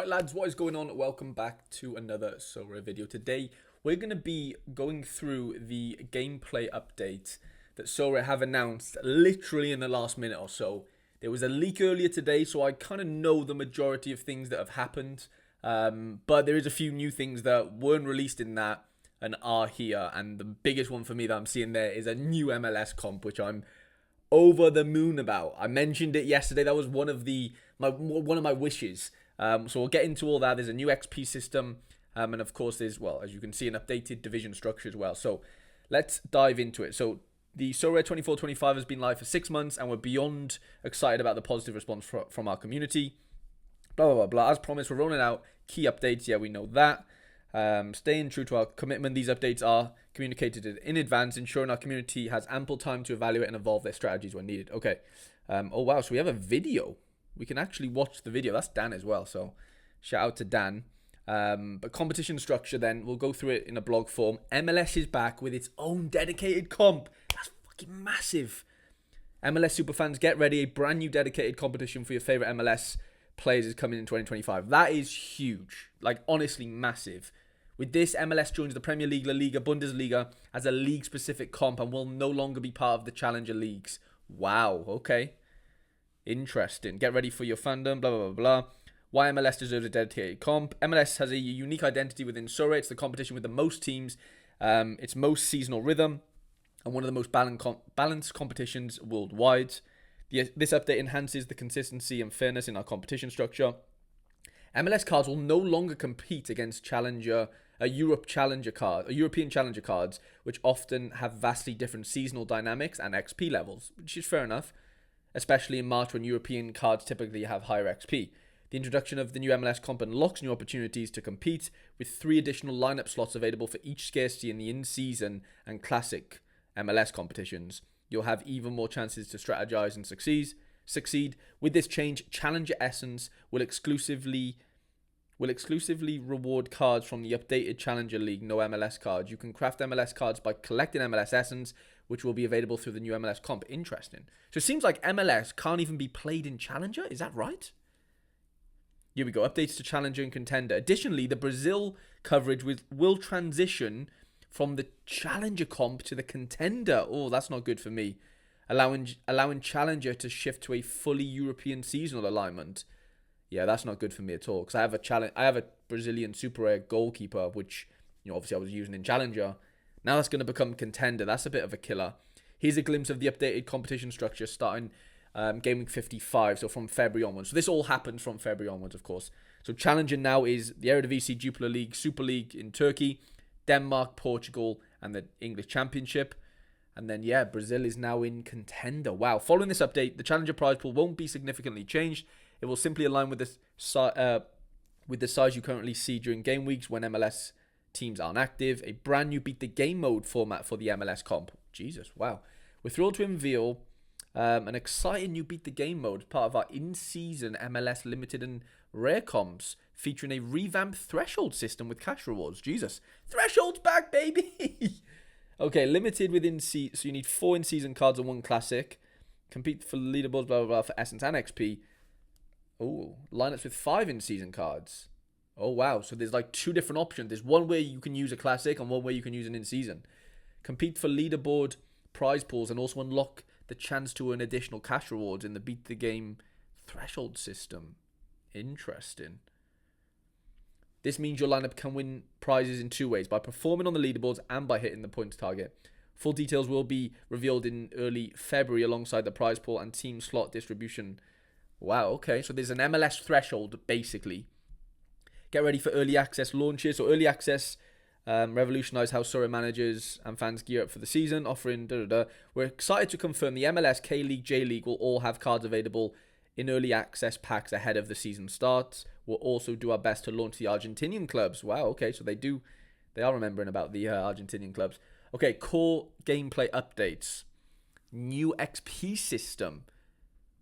Right lads, what is going on? Welcome back to another Sorare video. Today we're going to be going through the gameplay update that Sorare have announced literally in the last minute or so. There was a leak earlier today, so I kind of know the majority of things that have happened, but there is a few new things that weren't released in that and are here, and the biggest one for me that I'm seeing there is a new MLS comp, which I'm over the moon about. I mentioned it yesterday. That was one of my wishes. So we'll get into all that. There's a new XP system, and of course there's, well, as you can see, an updated division structure as well. So let's dive into it. So the Sorare 24-25 has been live for 6 months, and we're beyond excited about the positive response from our community. Blah, blah, blah, blah. As promised, we're rolling out key updates. Yeah, we know that. Staying true to our commitment, these updates are communicated in advance, ensuring our community has ample time to evaluate and evolve their strategies when needed. Okay. Oh, wow. So we have a video. We can actually watch the video. That's Dan as well. So shout out to Dan. But competition structure then, we'll go through it in a blog form. MLS is back with its own dedicated comp. That's fucking massive. MLS superfans, get ready. A brand new dedicated competition for your favorite MLS players is coming in 2025. That is huge. Like, honestly, massive. With this, MLS joins the Premier League, La Liga, Bundesliga as a league-specific comp and will no longer be part of the Challenger Leagues. Wow, okay. Interesting. Get ready for your fandom, blah, blah, blah, blah. Why MLS deserves a dedicated comp. MLS has a unique identity within Sorare. It's the competition with the most teams, its most seasonal rhythm, and one of the most balanced competitions worldwide. This update enhances the consistency and fairness in our competition structure. MLS cards will no longer compete against European challenger cards, which often have vastly different seasonal dynamics and XP levels, which is fair enough, especially in March when European cards typically have higher XP. The introduction of the new MLS comp unlocks new opportunities to compete, with 3 additional lineup slots available for each scarcity in the in-season and classic MLS competitions. You'll have even more chances to strategize and succeed. With this change, Challenger Essence will exclusively reward cards from the updated Challenger League, no MLS cards. You can craft MLS cards by collecting MLS Essence, which will be available through the new MLS comp. Interesting. So it seems like MLS can't even be played in Challenger. Is that right? Here we go. Updates to Challenger and Contender. Additionally, the Brazil coverage will transition from the Challenger comp to the Contender. Oh, that's not good for me. Allowing Challenger to shift to a fully European seasonal alignment. Yeah, that's not good for me at all. Because I have a Brazilian Super Rare goalkeeper, which, obviously I was using in Challenger. Now that's going to become Contender. That's a bit of a killer. Here's a glimpse of the updated competition structure starting Game Week 55, so from February onwards. So this all happened from February onwards, of course. So Challenger now is the Eredivisie, Jupiler League, Super League in Turkey, Denmark, Portugal, and the English Championship. And then, yeah, Brazil is now in Contender. Wow. Following this update, the Challenger prize pool won't be significantly changed. It will simply align with the size you currently see during game weeks when MLS teams aren't active. A brand new Beat the Game mode format for the MLS comp. Jesus, wow. We're thrilled to unveil an exciting new Beat the Game mode, part of our in-season MLS limited and rare comps, featuring a revamped threshold system with cash rewards. Jesus. Threshold's back, baby! Okay, limited within season. So you need 4 in-season cards and 1 classic. Compete for leaderboards, blah, blah, blah, for Essence and XP. Oh, lineups with 5 in-season cards. Oh, wow. So there's like 2 different options. There's one way you can use a classic and one way you can use an in-season. Compete for leaderboard prize pools and also unlock the chance to earn additional cash rewards in the Beat the Game threshold system. Interesting. This means your lineup can win prizes in 2 ways, by performing on the leaderboards and by hitting the points target. Full details will be revealed in early February alongside the prize pool and team slot distribution. Wow, okay, so there's an MLS threshold, basically. Get ready for early access launches. So early access revolutionized how Sorare managers and fans gear up for the season, offering We're excited to confirm the MLS, K-League, J-League will all have cards available in early access packs ahead of the season starts. We'll also do our best to launch the Argentinian clubs. Wow, okay, so they are remembering about the Argentinian clubs. Okay, core gameplay updates. New XP system.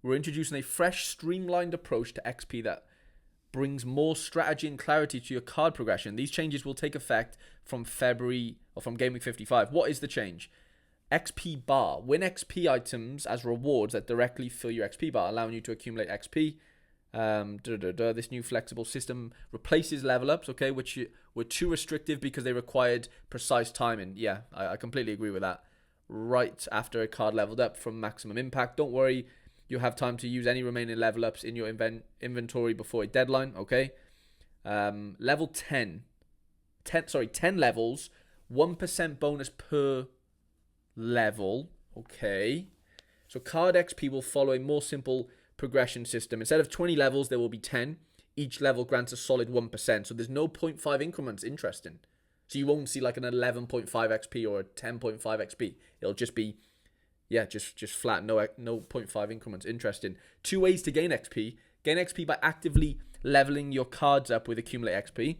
We're introducing a fresh, streamlined approach to XP that brings more strategy and clarity to your card progression. These changes will take effect from February or from Game Week 55. What is the change? XP bar. Win XP items as rewards that directly fill your XP bar, allowing you to accumulate XP This new flexible system replaces level ups, okay, which were too restrictive because they required precise timing. Yeah, I completely agree with that. Right after a card leveled up from maximum impact, don't worry, you have time to use any remaining level ups in your inventory before a deadline, okay? Level 10 levels, 1% bonus per level, okay? So card XP will follow a more simple progression system. Instead of 20 levels, there will be 10. Each level grants a solid 1%. So there's no 0.5 increments. Interesting. So you won't see like an 11.5 XP or a 10.5 XP. It'll just be, yeah, just flat. No 0.5 increments. Interesting. 2 ways to gain XP. Gain XP by actively leveling your cards up with accumulate XP.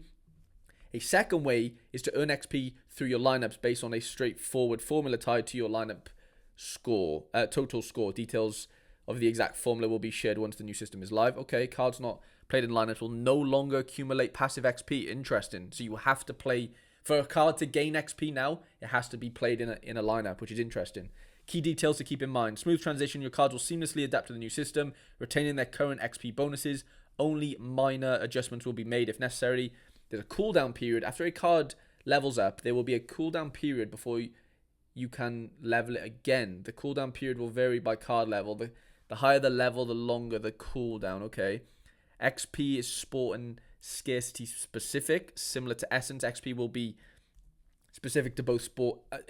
A second way is to earn XP through your lineups based on a straightforward formula tied to your lineup score, total score. Details of the exact formula will be shared once the new system is live. Okay, cards not played in lineups will no longer accumulate passive XP. Interesting. So you have to play for a card to gain XP now. It has to be played in a lineup, which is interesting. Key details to keep in mind: smooth transition. Your cards will seamlessly adapt to the new system, retaining their current XP bonuses. Only minor adjustments will be made if necessary. There's a cooldown period after a card levels up. There will be a cooldown period before you can level it again. The cooldown period will vary by card level. The higher the level, the longer the cooldown. Okay. XP is sport and scarcity specific. Similar to Essence, XP will be specific to both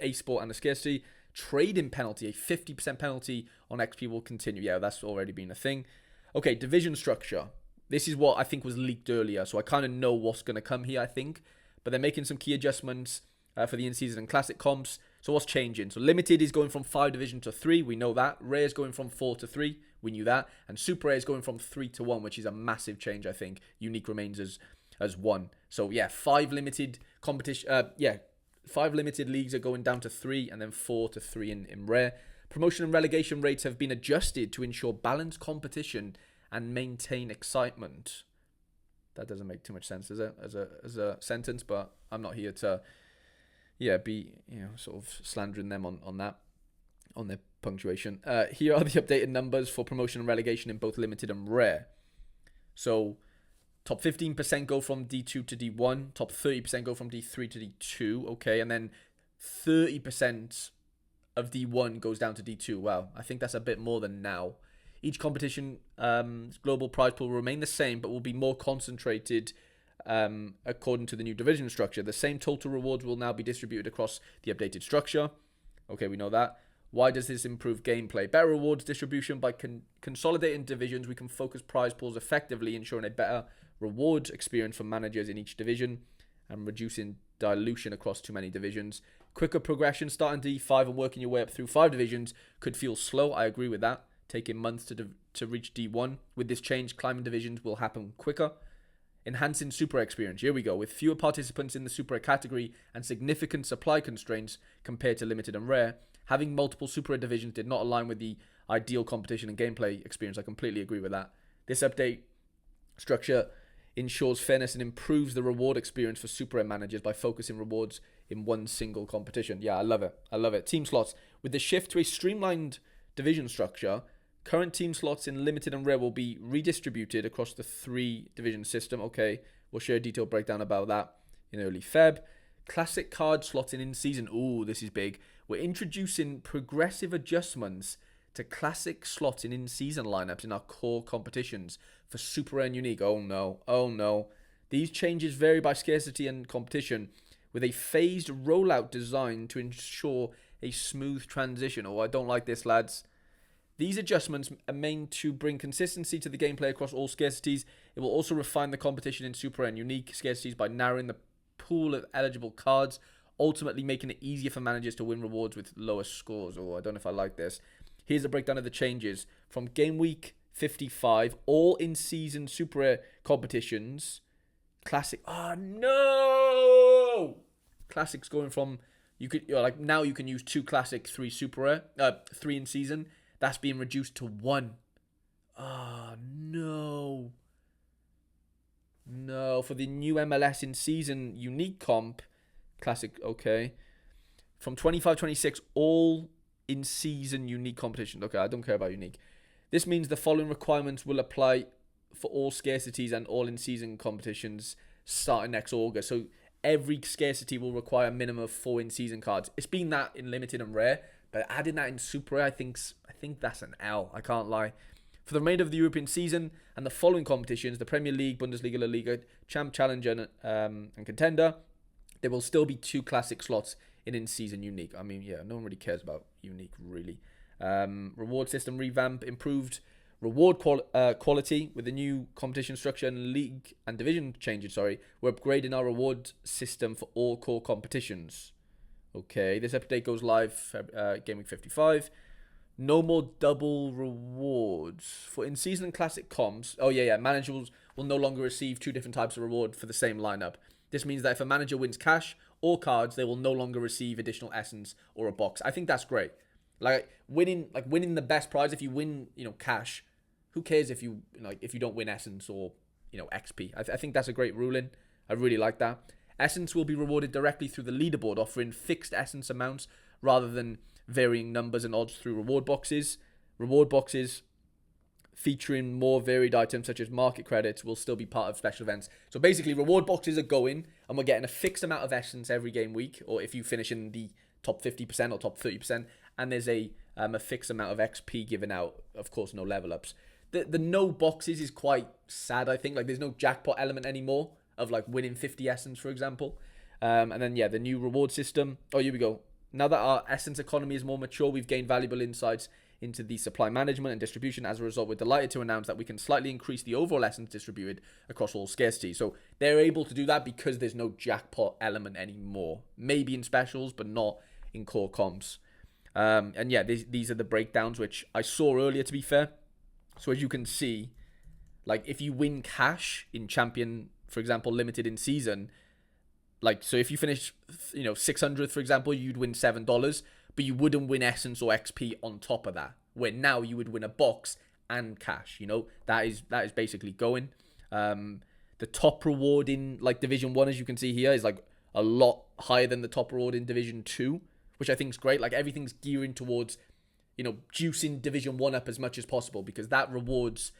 a sport and a scarcity. Trading penalty, a 50% penalty on XP will continue. Yeah, that's already been a thing. Okay, division structure. This is what I think was leaked earlier, so I kind of know what's going to come here, I think. But they're making some key adjustments for the in-season and classic comps. So what's changing? So limited is going from 5 division to 3. We know that. Rare is going from 4 to 3. We knew that. And super rare is going from 3 to 1, which is a massive change, I think. Unique remains as 1. So yeah, 5 limited competition. 5 limited leagues are going down to 3, and then 4 to 3 in rare. Promotion and relegation rates have been adjusted to ensure balanced competition and maintain excitement. That doesn't make too much sense as a sentence, but I'm not here to be sort of slandering them on that, on their punctuation. Here are the updated numbers for promotion and relegation in both limited and rare. So top 15% go from D2 to D1, top 30% go from D3 to D2, okay, and then 30% of D1 goes down to D2. Wow, I think that's a bit more than now. Each competition global prize pool will remain the same, but will be more concentrated according to the new division structure. The same total rewards will now be distributed across the updated structure. Okay, we know that. Why does this improve gameplay? Better rewards distribution. By consolidating divisions, we can focus prize pools effectively, ensuring a better reward experience for managers in each division and reducing dilution across too many divisions. Quicker progression, starting D5 and working your way up through 5 divisions could feel slow. I agree with that. Taking months to reach D1. With this change, climbing divisions will happen quicker. Enhancing super experience. Here we go. With fewer participants in the super category and significant supply constraints compared to limited and rare, having multiple super divisions did not align with the ideal competition and gameplay experience. I completely agree with that. This update structure ensures fairness and improves the reward experience for super managers by focusing rewards in one single competition. Yeah, I love it. I love it. Team slots. With the shift to a streamlined division structure, current team slots in limited and rare will be redistributed across the 3 division system. Okay, we'll share a detailed breakdown about that in early Feb. Classic card slots in season. Ooh, this is big. We're introducing progressive adjustments to classic slots in season lineups in our core competitions for super rare and unique. Oh no. These changes vary by scarcity and competition, with a phased rollout designed to ensure a smooth transition. Oh, I don't like this, lads. These adjustments are meant to bring consistency to the gameplay across all scarcities. It will also refine the competition in super and unique scarcities by narrowing the pool of eligible cards, ultimately making it easier for managers to win rewards with lower scores. Oh, I don't know if I like this. Here's a breakdown of the changes. From game week 55, all in-season super rare competitions. Classic. Oh, no! Classics going from... now you can use 2 classic, 3 super rare, 3 in season. That's being reduced to 1. Oh, no. No, for the new MLS in-season unique comp, classic, okay. From 25-26, all in-season unique competitions. Okay, I don't care about unique. This means the following requirements will apply for all scarcities and all in-season competitions starting next August. So every scarcity will require a minimum of 4 in-season cards. It's been that in limited and rare, but adding that in super rare, I think that's an L. I can't lie. For the remainder of the European season and the following competitions, the Premier League, Bundesliga, La Liga, Champ, Challenger, and Contender, there will still be 2 classic slots in-season unique. I mean, yeah, no one really cares about unique, really. Reward system revamp, improved reward quality with the new competition structure and league and division changes. We're upgrading our reward system for all core competitions. Okay, this update goes live game week 55. No more double rewards for in-season and classic comps. Oh yeah, managers will no longer receive 2 different types of reward for the same lineup. This means that if a manager wins cash or cards, they will no longer receive additional essence or a box. I think that's great. Like winning the best prize. If you win, cash, who cares if you don't win essence or XP? I think that's a great ruling. I really like that. Essence will be rewarded directly through the leaderboard, offering fixed essence amounts rather than varying numbers and odds through reward boxes. Reward boxes featuring more varied items such as market credits will still be part of special events. So basically, reward boxes are going, and we're getting a fixed amount of essence every game week, or if you finish in the top 50% or top 30%, and there's a fixed amount of XP given out. Of course, no level ups. The no boxes is quite sad, I think. Like, there's no jackpot element anymore of like winning 50 essence, for example. And then the new reward system. Oh, here we go. Now that our essence economy is more mature, we've gained valuable insights into the supply management and distribution. As a result, we're delighted to announce that we can slightly increase the overall essence distributed across all scarcities. So they're able to do that because there's no jackpot element anymore. Maybe in specials, but not in core comps. These are the breakdowns, which I saw earlier, to be fair. So as you can see, like if you win cash in Champion, for example, limited in season, like, so if you finish, 600th, for example, you'd win $7, but you wouldn't win essence or XP on top of that. Where now you would win a box and cash. That is basically going. The top reward in like Division 1, as you can see here, is like a lot higher than the top reward in Division 2, which I think is great. Like, everything's gearing towards, juicing Division 1 up as much as possible, because that rewards,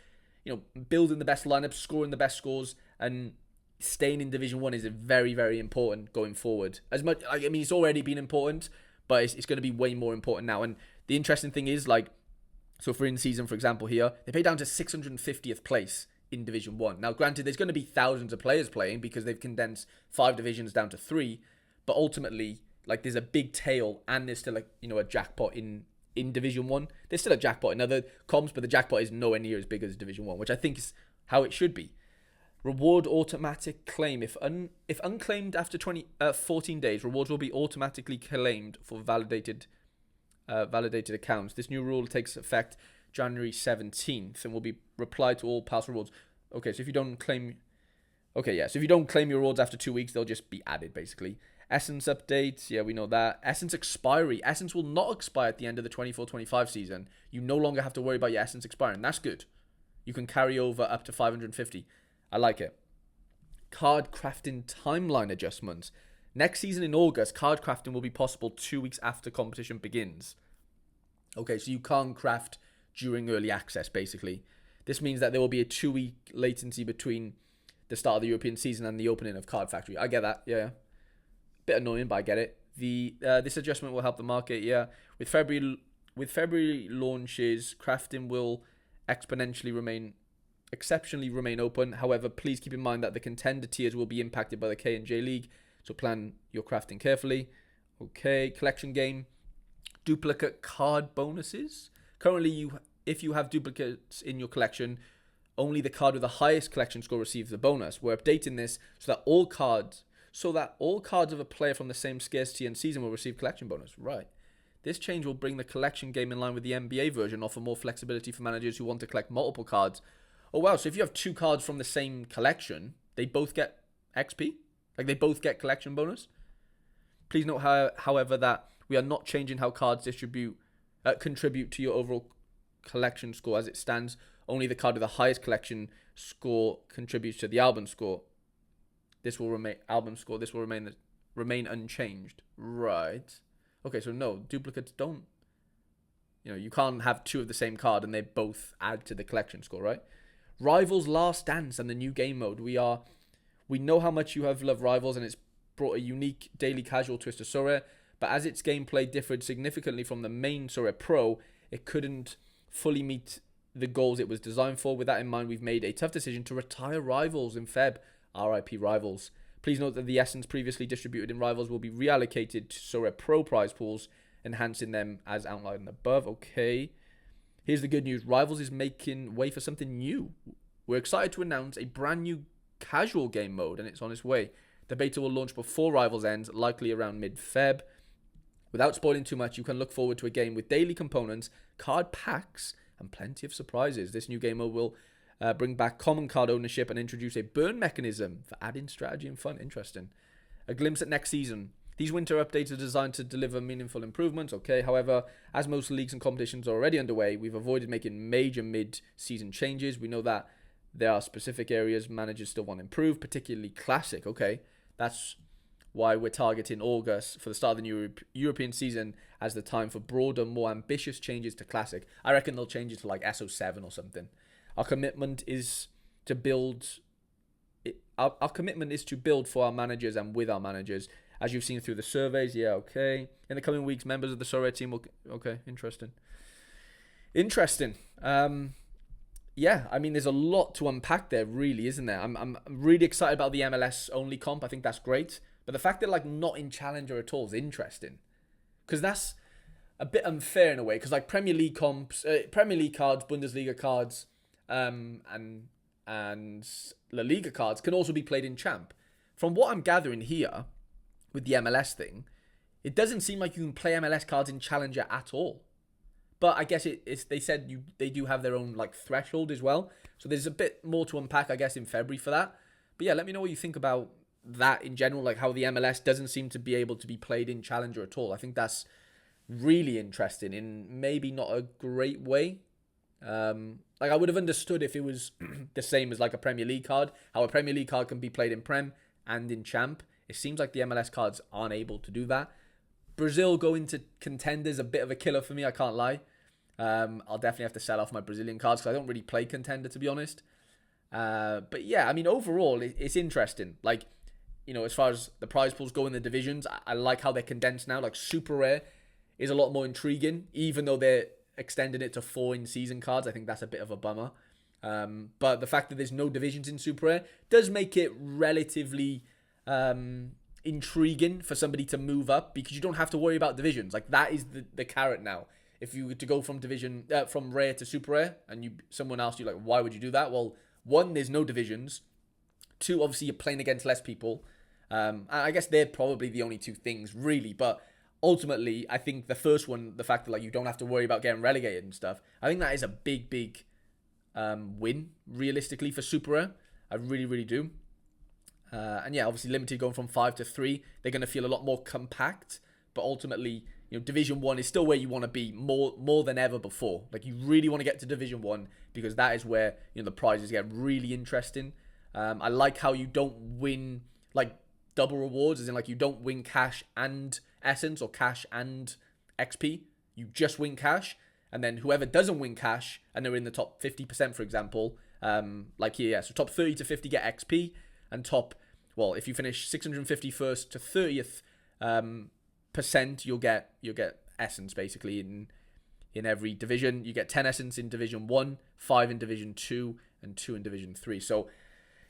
building the best lineups, scoring the best scores, and staying in Division 1 is very, very important going forward. As much, it's already been important, but it's going to be way more important now. And the interesting thing is, so for in-season, for example, here, they pay down to 650th place in Division 1. Now, granted, there's going to be thousands of players playing because they've condensed 5 divisions down to 3, but ultimately, there's a big tail, and there's still, a jackpot in Division 1. There's still a jackpot in other comps, but the jackpot is nowhere near as big as Division 1, which I think is how it should be. Reward automatic claim. If unclaimed after 14 days, rewards will be automatically claimed for validated accounts. This new rule takes effect January 17th and will be applied to all past rewards. Okay, so if you don't claim your rewards after 2 weeks, they'll just be added, basically. Essence updates, yeah, we know that. Essence expiry. Essence will not expire at the end of the 24-25 season. You no longer have to worry about your essence expiring. That's good. You can carry over up to 550. I like it. Card crafting timeline adjustments. Next season in August, card crafting will be possible 2 weeks after competition begins. Okay, so you can't craft during early access, basically. This means that there will be a 2-week latency between the start of the European season and the opening of Card Factory. I get that, yeah. Bit annoying, but I get it. This adjustment will help the market, yeah. With February launches, crafting will exceptionally remain open. However, please keep in mind that the contender tiers will be impacted by the K and J League, so plan your crafting carefully. Okay, collection game. Duplicate card bonuses. Currently, if you have duplicates in your collection, only the card with the highest collection score receives the bonus. We're updating this so that all cards of a player from the same scarcity and season will receive collection bonus. Right. This change will bring the collection game in line with the NBA version, offer more flexibility for managers who want to collect multiple cards. Oh, wow. So if you have 2 cards from the same collection, they both get XP? Like, they both get collection bonus? Please note, however, that we are not changing how cards contribute to your overall collection score. As it stands, only the card with the highest collection score contributes to the album score. This will remain remain unchanged. Right. Okay, so no, duplicates don't. You can't have 2 of the same card and they both add to the collection score, right? Rivals Last Dance and the new game mode. We know how much you have loved Rivals, and it's brought a unique daily casual twist to Sorare, but as its gameplay differed significantly from the main Sorare Pro, it couldn't fully meet the goals it was designed for. With that in mind, we've made a tough decision to retire Rivals in Feb. RIP Rivals. Please note that the essence previously distributed in Rivals will be reallocated to Sorare Pro prize pools, enhancing them as outlined above. Okay. Here's the good news. Rivals is making way for something new. We're excited to announce a brand new casual game mode, and it's on its way. The beta will launch before Rivals ends, likely around mid-Feb. Without spoiling too much, you can look forward to a game with daily components, card packs, and plenty of surprises. This new game mode will bring back common card ownership and introduce a burn mechanism for adding strategy and fun. Interesting. A glimpse at next season. These winter updates are designed to deliver meaningful improvements, okay? However, as most leagues and competitions are already underway, we've avoided making major mid-season changes. We know that there are specific areas managers still want to improve, particularly Classic, okay? That's why we're targeting August for the start of the new European season as the time for broader, more ambitious changes to Classic. I reckon they'll change it to like SO7 or something. Our commitment is to build... Our commitment is to build for our managers and with our managers. As you've seen through the surveys, yeah, okay. In the coming weeks, members of the Sorare team will... Okay, interesting. Interesting. Yeah, I mean, there's a lot to unpack there, really, isn't there? I'm really excited about the MLS only comp. I think that's great. But the fact that, like, not in Challenger at all is interesting. Because that's a bit unfair in a way. Because, like, Premier League comps, Premier League cards, Bundesliga cards, and La Liga cards can also be played in Champ. From what I'm gathering here with the MLS thing, it doesn't seem like you can play MLS cards in Challenger at all. But I guess it's they said they do have their own like threshold as well. So there's a bit more to unpack, I guess, in February for that. But yeah, let me know what you think about that in general, like how the MLS doesn't seem to be able to be played in Challenger at all. I think that's really interesting in maybe not a great way. Like I would have understood if it was the same as like a Premier League card, how a Premier League card can be played in Prem and in Champ. It seems like the MLS cards aren't able to do that. Brazil going to Contenders a bit of a killer for me, I can't lie. I'll definitely have to sell off my Brazilian cards because I don't really play Contender, to be honest. But yeah, I mean, overall, it's interesting. Like, you know, as far as the prize pools go in the divisions, I like how they're condensed now. Like, Super Rare is a lot more intriguing, even though they're extending it to 4 in-season cards. I think that's a bit of a bummer. But the fact that there's no divisions in Super Rare does make it relatively intriguing for somebody to move up because you don't have to worry about divisions. Like, that is the carrot now. If you were to go from from Rare to Super Rare, and someone asked you, like, why would you do that? Well, 1, there's no divisions. 2, obviously, you're playing against less people. I guess they're probably the only 2 things, really. But ultimately, I think the first one, the fact that like you don't have to worry about getting relegated and stuff, I think that is a big win, realistically, for Super Rare. I really, really do. And yeah, obviously, Limited going from 5 to 3, they're going to feel a lot more compact. But ultimately, you know, Division 1 is still where you want to be more than ever before. Like, you really want to get to Division 1 because that is where, you know, the prizes get really interesting. I like how you don't win, like, double rewards, as in, like, you don't win cash and essence or cash and XP. You just win cash. And then whoever doesn't win cash, and they're in the top 50%, for example, like here, yeah, so top 30 to 50 get XP, and well, if you finish 651st to 30th, percent, you'll get essence basically in every division. You get 10 essence in Division 1, 5 in Division 2, and 2 in Division 3. So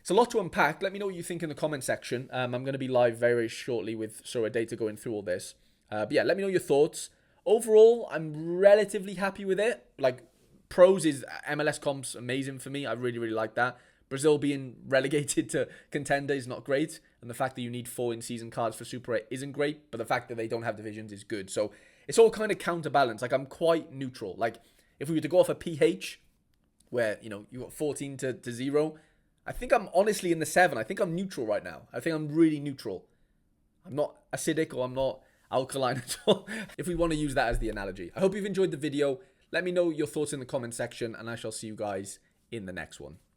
it's a lot to unpack. Let me know what you think in the comment section. I'm going to be live very, very shortly with Sorare Data going through all this. But yeah, let me know your thoughts. Overall, I'm relatively happy with it. Like, pros is MLS comps amazing for me. I really, really like that. Brazil being relegated to Contender is not great. And the fact that you need 4 in-season cards for Super 8 isn't great. But the fact that they don't have divisions is good. So it's all kind of counterbalanced. Like, I'm quite neutral. Like, if we were to go off a PH, where, you know, you got 14 to 0, I think I'm honestly in the 7. I think I'm neutral right now. I think I'm really neutral. I'm not acidic or I'm not alkaline at all, if we want to use that as the analogy. I hope you've enjoyed the video. Let me know your thoughts in the comment section, and I shall see you guys in the next one.